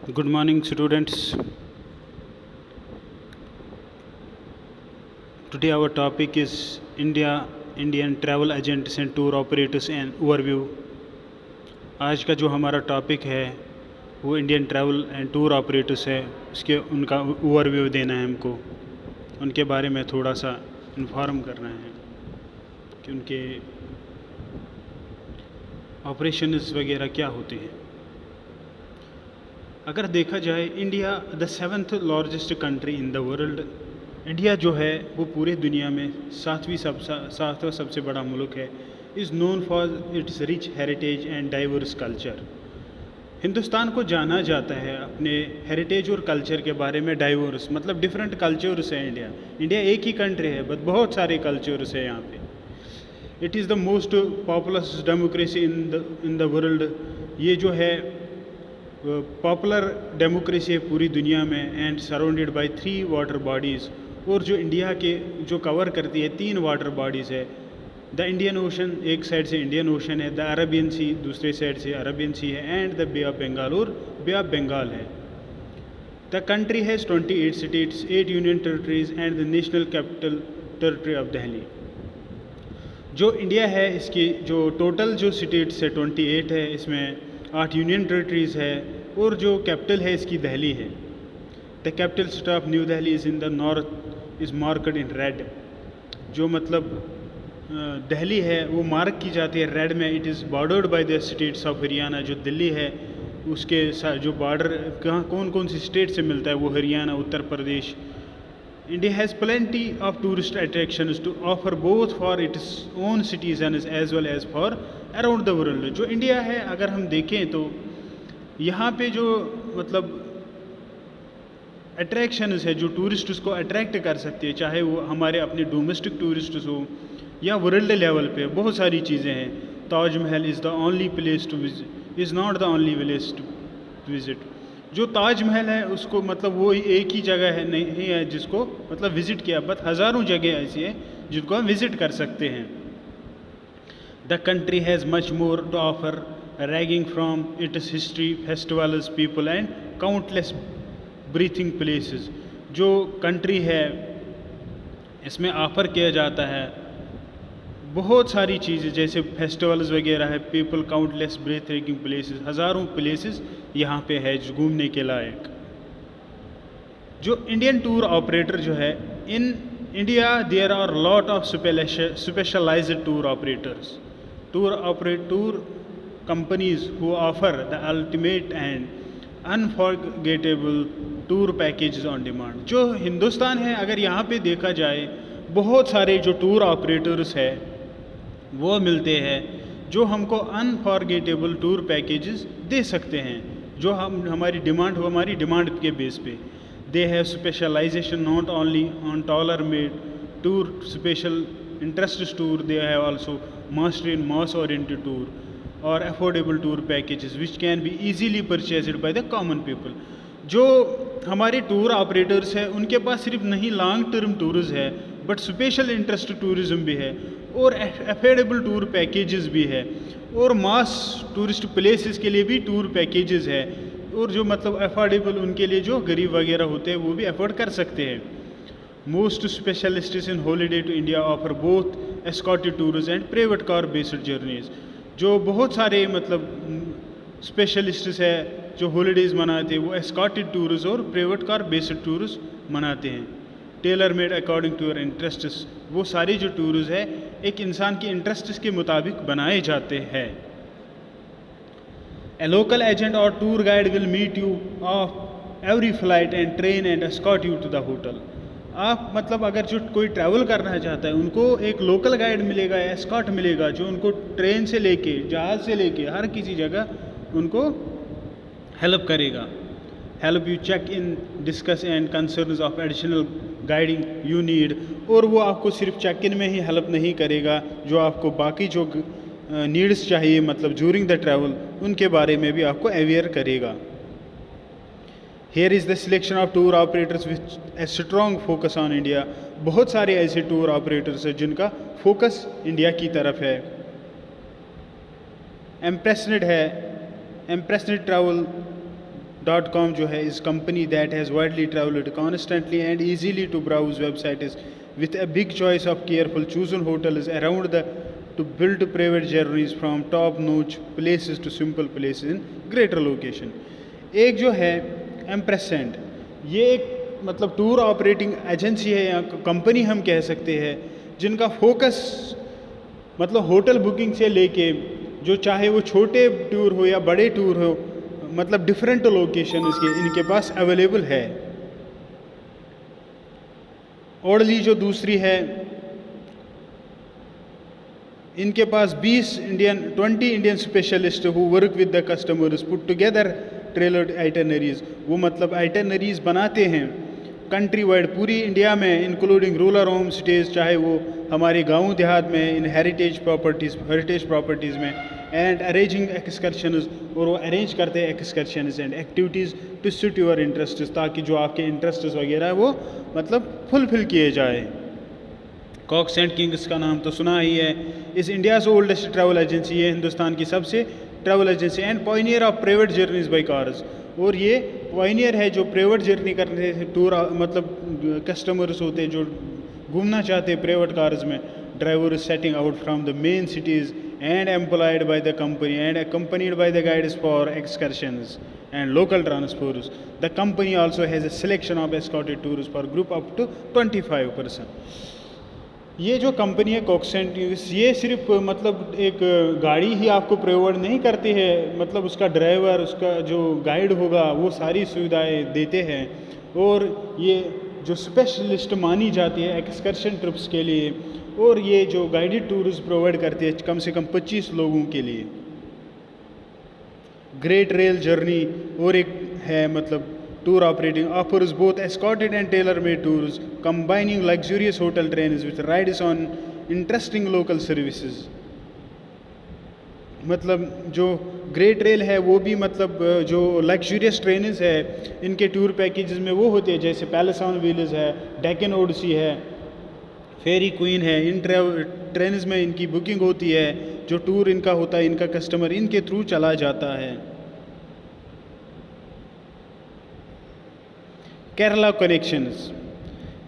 Good morning, students. Today our topic is Indian travel agents and tour operators and overview. आज का जो हमारा topic है वो Indian travel and tour operators है, उसके उनका ओवरव्यू देना है हमको, उनके बारे में थोड़ा सा इन्फॉर्म करना है कि उनके ऑपरेशंस वगैरह क्या होते हैं। अगर देखा जाए India the 7th largest country in the world, India जो है वो पूरे दुनिया में सातवां सबसे बड़ा मुल्क है। Is known for its rich heritage and diverse culture. Hindustan को जाना जाता है अपने हेरिटेज और कल्चर के बारे में। डाइवर्स मतलब डिफरेंट कल्चर्स है। इंडिया एक ही कंट्री है बट बहुत सारे कल्चर्स है यहाँ पे। It is the most populous democracy in the world. ये जो है पॉपुलर डेमोक्रेसी है पूरी दुनिया में and surrounded by 3 water bodies. और जो इंडिया के जो कवर करती है 3 वाटर बॉडीज़ है। द इंडियन ओशन, एक साइड से इंडियन ओशन है, द अरबियन सी दूसरे साइड से अरबियन सी है, and the Bay of Bengal और बे ऑफ बंगाल है। The country has 28 states, 8 union territories and the national capital territory of Delhi. जो इंडिया है इसकी जो टोटल जो स्टेट्स है 28 है, इसमें 8 यूनियन टेरिटरीज़ है और जो कैपिटल है इसकी दिल्ली है। The capital city of new Delhi is in the north is marked in red. जो मतलब दिल्ली है वो मार्क की जाती है रेड में। It is bordered by the states of Haryana. जो दिल्ली है उसके साथ जो बॉर्डर कहाँ कौन कौन सी स्टेट से मिलता है वो Haryana, Uttar Pradesh. India has plenty of tourist attractions to offer both for its own citizens as well as for around the world। जो इंडिया है अगर हम देखें तो यहाँ पे जो मतलब अट्रैक्शंस है जो टूरिस्ट को अट्रैक्ट कर सकती है, चाहे वो हमारे अपने डोमेस्टिक टूरिस्ट हो या वर्ल्ड लेवल पे, बहुत सारी चीज़ें हैं। Taj Mahal is the only place to visit, is not the only place to visit. जो ताजमहल है उसको मतलब वो एक ही जगह है नहीं है जिसको मतलब विज़िट किया, बट हज़ारों जगह ऐसी हैं जिनको हम विज़िट कर सकते हैं। The country has much more to offer raging from its history, festivals, people and countless breathing places. जो कंट्री है इसमें ऑफ़र किया जाता है बहुत सारी चीज़ें, जैसे फेस्टिवल्स वगैरह है, पीपल, काउंटलेस ब्रीथिंग प्लेसेस, हज़ारों प्लेसेस यहाँ पे है जो घूमने के लायक। जो इंडियन टूर ऑपरेटर जो है in India there are lot of specialized tour operators, tour companies who offer the ultimate and unforgettable tour packages on demand. जो हिंदुस्तान है अगर यहाँ पे देखा जाए बहुत सारे जो टूर ऑपरेटर्स है वो मिलते हैं जो हमको अनफॉरगेटेबल टूर पैकेजेस दे सकते हैं जो हमारी डिमांड हो, हमारी डिमांड के बेस पे। They have specialisation not only on tailor made tour, special interest tour, they have also master in mass oriented tour और affordable tour packages which can be easily purchased by the common people. जो हमारे tour operators हैं उनके पास सिर्फ नहीं long term tourism है but special interest tourism भी है और अफोर्डेबल टूर पैकेजेस भी है और मास टूरिस्ट प्लेसेस के लिए भी टूर पैकेजेस है। और जो मतलब अफोर्डेबल उनके लिए जो गरीब वगैरह होते हैं वो भी अफोर्ड कर सकते हैं। Most specialists in holiday to India offer both escorted tours and private car based journeys. जो बहुत सारे मतलब स्पेशलिस्ट्स है जो हॉलीडेज़ मनाते हैं वो एस्कॉर्टेड टूर्स और प्राइवेट कार बेस्ड टूर्स मनाते हैं। Tailor made according to your interests, वो सारे जो टूर्स है एक इंसान के इंटरेस्ट्स के मुताबिक बनाए जाते हैं। ए लोकल एजेंट और tour guide will meet you of every flight and train and escort you to the hotel. आप मतलब अगर जो कोई ट्रैवल करना चाहता है उनको एक लोकल गाइड मिलेगा, एस्कॉर्ट मिलेगा जो उनको ट्रेन से लेके, जहाज़ से लेके हर किसी जगह उनको हेल्प करेगा। Help you check in, discuss and concerns of additional guiding you need. और वो आपको सिर्फ चेक इन में ही हेल्प नहीं करेगा, जो आपको बाकी जो नीड्स चाहिए मतलब ड्यूरिंग द ट्रैवल उनके बारे में भी आपको अवेयर करेगा। Here is the selection of tour operators which a strong focus on India. बहुत सारे ऐसे टूर ऑपरेटर्स हैं जिनका फोकस इंडिया की तरफ है। एम्प्रेसनेड है, एम्प्रेसनेड ट्रैवल .com जो है is company that has widely traveled constantly and easily to browse websites with a big choice of careful chosen hotels around the to build private journeys from top notch places to simple places in greater location. एक जो है एम्प्रेसेंट, ये एक मतलब tour operating agency है या company हम कह सकते हैं, जिनका फोकस मतलब होटल बुकिंग से लेके जो चाहे वो छोटे टूर हो या बड़े टूर हो, मतलब डिफरेंट लोकेशन इनके पास अवेलेबल है। ओडली जो दूसरी है, इनके पास 20 Indian specialist who work with the customers put together tailored itineraries. वो मतलब आइटनरीज बनाते हैं कंट्री वाइड पूरी इंडिया में, इंक्लूडिंग रूरल होम स्टेज, चाहे वो हमारे गांव देहात में, इन हेरिटेज प्रॉपर्टीज़ में, एंड अरेंजिंग एक्सकर्शंस, और वो अरेंज करते हैं excursions and activities to suit your interest, ताकि जो आपके इंटरेस्ट वगैरह है वो मतलब फुलफिल किए जाए। कॉक्स एंड किंग्स का नाम तो सुना ही है। इस इंडियाज़ ओल्डेस्ट ट्रैवल एजेंसी, ये हिंदुस्तान की सबसे travel agency and Pioneer of private journeys by cars, और ये पॉइनियर है जो प्राइवेट जर्नी करने से टूर मतलब कस्टमर्स होते हैं जो घूमना चाहते हैं प्राइवेट कार्स में। Driver is setting out from the main cities and employed by the company and accompanied by the guides for excursions and local transports. The company also has a selection of escorted tours for group up to 25 person. ये जो company है COX and Kings, ये सिर्फ मतलब एक गाड़ी ही आपको provide नहीं करती है, मतलब उसका ड्राइवर, उसका जो गाइड होगा वो सारी सुविधाएं देते हैं, और ये जो स्पेशलिस्ट मानी जाती है एक्सकर्शन ट्रिप्स के लिए, और ये जो गाइडेड टूर्स प्रोवाइड करती है कम से कम 25 लोगों के लिए। ग्रेट रेल जर्नी और एक है मतलब tour operating offers both escorted and tailor made tours combining luxurious hotel trains with rides on interesting local services. मतलब जो ग्रेट रेल है वो भी मतलब जो लग्जूरियस ट्रेन्स है इनके टूर पैकेजेस में वो होते हैं, जैसे पैलेस ऑन व्हील्स है, डेक्कन ओडिसी है, फेरी क्वीन है। इन ट्रेन्स में इनकी बुकिंग होती है, जो टूर इनका होता है इनका कस्टमर इनके थ्रू चला जाता है। केरला कनेक्शंस,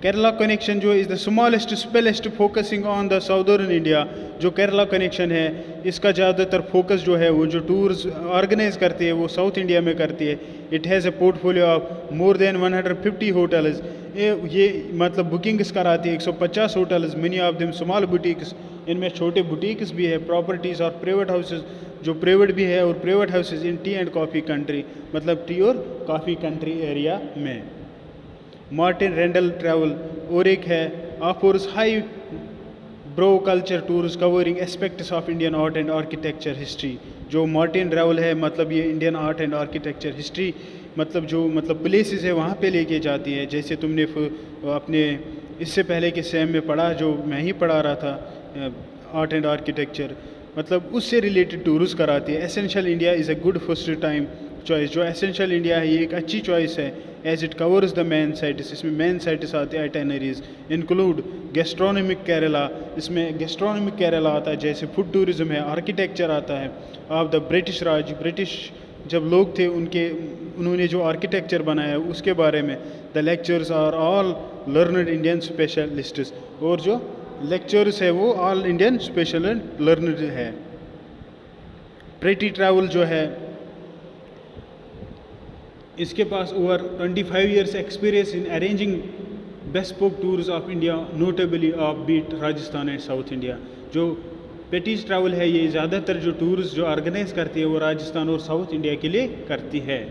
केरला कनेक्शन जो is the smallest specialist focusing on the southern India. जो केरला कनेक्शन है इसका ज़्यादातर फोकस जो है वो जो टूर्स ऑर्गेनाइज करती है वो साउथ इंडिया में करती है। It has a portfolio of more than 150 hotels. ये मतलब बुकिंग्स कराती है 150 hotels, many of them small boutiques, इनमें छोटे बुटीक्स भी है, प्रॉपर्टीज़ और प्राइवेट हाउसेज, जो प्राइवेट भी है, और private houses in T and coffee country, मतलब टी और कॉफ़ी कंट्री एरिया में। मार्टिन रेंडल ट्रैवल और एक है offers high bro culture tours covering aspects of Indian art and architecture history. जो मार्टिन ट्रैवल है मतलब ये Indian art and architecture history मतलब जो मतलब प्लेसेस है वहाँ पे लेके जाती है। जैसे तुमने अपने इससे पहले के सेम में पढ़ा, जो मैं ही पढ़ा रहा था आर्ट एंड आर्किटेक्चर, मतलब उससे रिलेटेड टूर्स कराती है। Essential India is a good first time choice. जो एसेंशियल इंडिया है ये एक अच्छी चॉइस है as it covers the main sites. इसमें मेन साइट्स आते हैं आइटनरीज इंक्लूड गैस्ट्रोनॉमिक केरला, इसमें गैस्ट्रोनॉमिक केरला आता है, जैसे फूड टूरिज्म है, आर्किटेक्चर आता है of the British Raj, British जब लोग थे उन्होंने जो आर्किटेक्चर बनाया उसके बारे में। The lectures are all learned Indian specialists, और जो लेक्चर्स है वो ऑल इंडियन स्पेशल लर्नड है। प्रेटी ट्रैवल जो है इसके पास over 25 years experience in arranging bespoke tours of India, notably off beat Rajasthan and south India. जो पेटीज ट्रैवल है ये ज़्यादातर जो टूर्स जो ऑर्गेनाइज करती है वो राजस्थान और साउथ इंडिया के लिए करती है।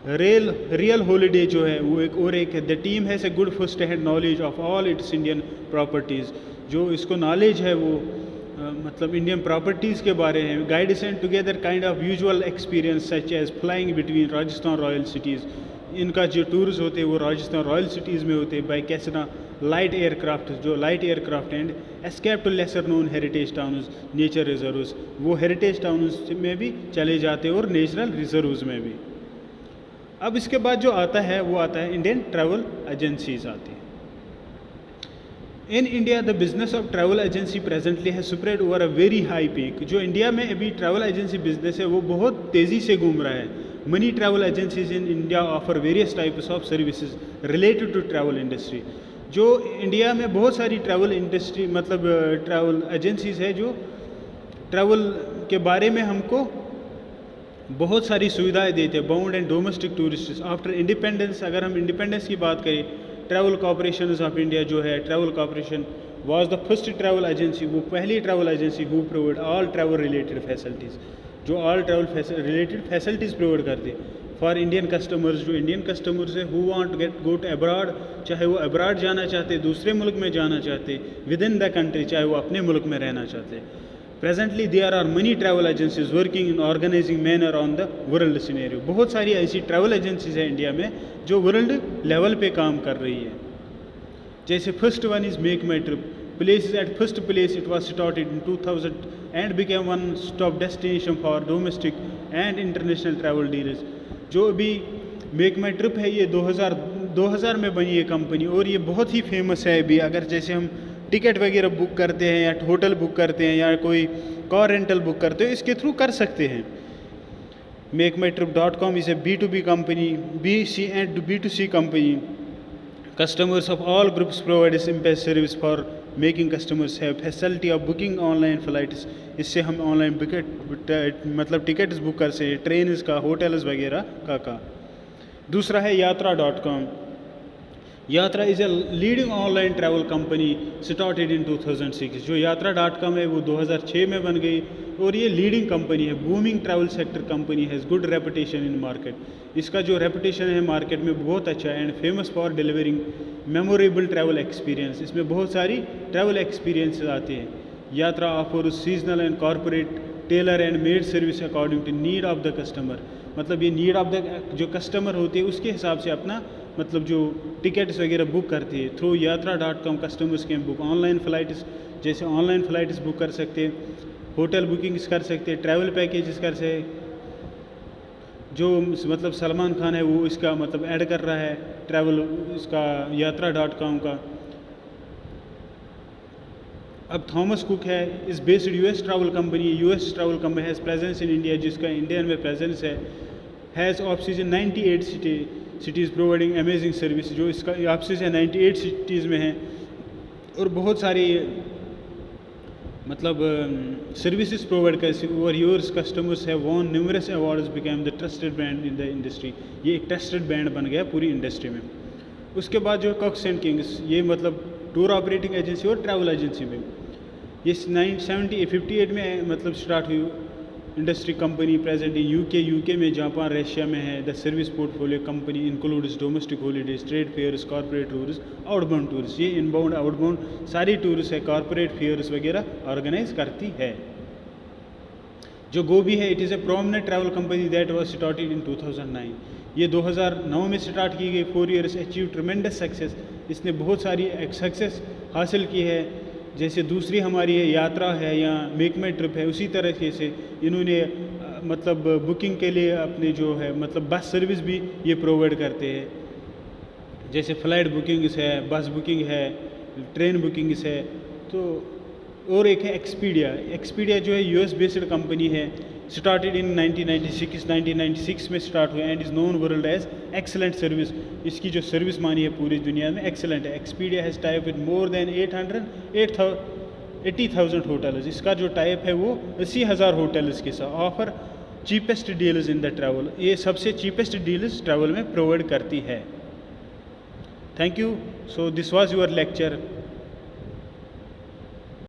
रियल हॉलीडे जो है वो एक है। The team has a good first hand knowledge of all it's Indian properties. जो इसको नॉलेज है वो मतलब इंडियन प्रॉपर्टीज़ के बारे में। Guide send together kind of usual experience such as flying between Rajasthan royal cities. इनका जो टूर्स होते हैं वो राजस्थान रॉयल सिटीज़ में होते हैं बाई कैसना लाइट एयरक्राफ्ट, जो light aircraft and escape to lesser known heritage towns, nature reserves. वो हेरिटेज टाउन्स में भी चले जाते हैं और नेचुरल रिजर्व्स में भी। अब इसके बाद जो आता है वो आता है इंडियन ट्रैवल एजेंसीज आती है। In India the business of travel agency presently है spread over a very high peak. जो इंडिया में अभी ट्रैवल एजेंसी बिजनेस है वो बहुत तेज़ी से घूम रहा है। Many travel agencies in India offer various types of services related to travel industry. जो इंडिया में बहुत सारी ट्रैवल इंडस्ट्री मतलब ट्रैवल एजेंसीज है जो ट्रैवल के बारे में हमको बहुत सारी सुविधाएं देते हैं. Bound and domestic tourist after independence, अगर हम इंडिपेंडेंस की बात करें, ट्रैवल कॉर्पोरेशन ऑफ इंडिया जो है, travel corporation was the first travel agency, वो पहली travel agency who provide all travel related facilities, जो all travel related facilities provide करते फॉर इंडियन कस्टमर्स. जो इंडियन कस्टमर्स है who want get go to abroad, चाहे वो abroad जाना चाहते, दूसरे मुल्क में जाना चाहते, विद इन द कंट्री, चाहे वो अपने मुल्क में रहना चाहते. Presently there are money travel agencies working in organizing manner on the world scenario. बहुत सारी ऐसी ट्रैवल एजेंसीज है इंडिया में जो वर्ल्ड लेवल पे काम कर रही है. जैसे first one is make my trip. Place at first place it was started in 2000 and became one stop destination for domestic and international travel dealers. जो अभी मेक माई ट्रिप है ये 2000 में बनी ये कंपनी और ये बहुत ही फेमस है. अभी अगर जैसे हम टिकट वगैरह बुक करते हैं या होटल बुक करते हैं या कोई कार रेंटल बुक करते हैं, इसके थ्रू कर सकते हैं. MakeMyTrip.com is a B2B company, B2C and B2C company. Customers of all groups provide simple service for making customers है facility of booking online flights. इससे हम ऑनलाइन मतलब टिकट्स बुक कर सकते हैं, ट्रेन का, होटल्स वगैरह का. दूसरा है यात्रा.com. यात्रा is a leading online travel company started in 2006. जो यात्रा.com है वो 2006 में बन गई और ये लीडिंग कंपनी है. Booming travel sector company has good reputation in market. इसका जो रेपुटेशन है मार्केट में बहुत अच्छा है. And famous for delivering memorable travel experience. इसमें बहुत सारी ट्रैवल एक्सपीरियंस आते हैं. Yatra offer seasonal and corporate tailor and made service according to need of the customer. मतलब ये नीड ऑफ द जो कस्टमर होती है उसके हिसाब से अपना मतलब जो टिकट्स वगैरह बुक करती है. थ्रू यात्रा.com customers can book online flights. जैसे ऑनलाइन फ़्लाइट्स बुक कर सकते हैं, होटल बुकिंग्स कर सकते हैं, ट्रैवल पैकेजेस कर सकते. जो मतलब सलमान खान है वो इसका मतलब ऐड कर रहा है ट्रैवल इसका यात्रा.com का. अब थॉमस कुक है इस based US travel company. US travel company has presence in India, जिसका इंडिया में प्रेजेंस है. Has office in 98 cities providing amazing service. जो इसका ऑफिस है 98 सिटीज़ में है और बहुत सारी मतलब सर्विसेज प्रोवाइड कर. और योर्स कस्टमर्स है won numerous awards, became the trusted brand in the industry. ये एक ट्रस्टेड ब्रांड बन गया पूरी इंडस्ट्री में. उसके बाद जो कॉक्स एंड किंग्स, ये मतलब टूर ऑपरेटिंग एजेंसी और ट्रैवल एजेंसी में ये 1958 में मतलब स्टार्ट हुई industry company. Present in UK में, जापान, रशिया में है. The service portfolio company includes domestic holidays, trade fairs, corporate tours, outbound tours. ये इनबाउंड आउटबाउंड सारी टूर्स है, कॉर्पोरेट फेयर्स वगैरह ऑर्गेनाइज करती है. जो गोबी है it is a prominent travel company that was started in 2009. ये 2009 में स्टार्ट की गई. 4 years अचीव ट्रमेंडस सक्सेस. इसने बहुत सारी सक्सेस हासिल की है. जैसे दूसरी हमारी है यात्रा है या मेक माई ट्रिप है, उसी तरह से इन्होंने मतलब बुकिंग के लिए अपने जो है मतलब बस सर्विस भी ये प्रोवाइड करते हैं. जैसे फ़्लाइट बुकिंग्स है, बस बुकिंग है, ट्रेन बुकिंग्स है. तो और एक है एक्सपीडिया जो है यूएस बेस्ड कंपनी है. स्टार्टेड इन 1996 में स्टार्ट हुआ and is known world as excellent service. इसकी जो सर्विस मानी है पूरी दुनिया में एक्सेलेंट है. Expedia has type with more than 80,000 hotels. इसका जो टाइप है वो 80,000 होटल्स के साथ offer cheapest deals in the travel. ये सबसे चीपेस्ट डील्स ट्रैवल में प्रोवाइड करती है. Thank you. So this was your lecture.